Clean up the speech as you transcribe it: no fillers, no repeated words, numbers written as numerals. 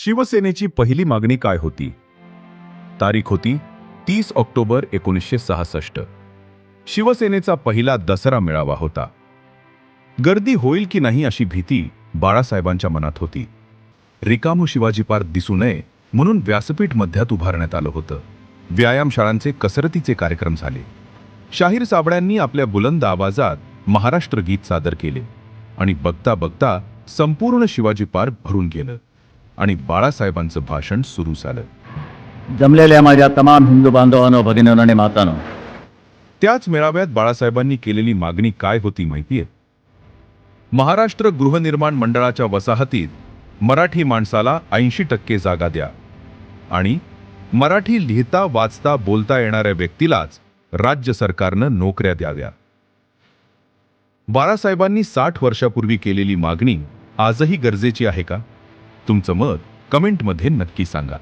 शिवसेनेची पहिली मागणी काय होती? तारीख होती 30 ऑक्टोबर 1966. शिवसेनेचा पहिला दसरा मेळावा होता. गर्दी होईल की नाही अशी भीती बाळासाहेबांच्या मनात होती. रिकामो शिवाजी पार्क दिसू नये म्हणून व्यासपीठ मध्यात उभारण्यात आलं होतं. व्यायामशाळांचे कसरतीचे कार्यक्रम झाले. शाहीर साबळ्यांनी आपल्या बुलंद आवाजात महाराष्ट्र गीत सादर केले आणि बघता बघता संपूर्ण शिवाजी पार्क भरून गेलं आणि बाळासाहेबांचं भाषण सुरू झालं. जमलेल्या माझ्या तमाम हिंदू बांधवांनो, भगिनींनो आणि मातांनो, त्याच मेळाव्यात बाळासाहेबांनी केलेली मागणी काय होती माहितीये? महाराष्ट्र गृहनिर्माण मंडळाच्या वसाहतीत मराठी माणसाला 80% जागा द्या आणि मराठी लिहिता वाचता बोलता येणाऱ्या व्यक्तीलाच राज्य सरकारनं नोकऱ्या द्याव्या. बाळासाहेबांनी 60 वर्षापूर्वी केलेली मागणी आजही गरजेची आहे का? तुमचं मत कमेंटमध्ये नक्की सांगा.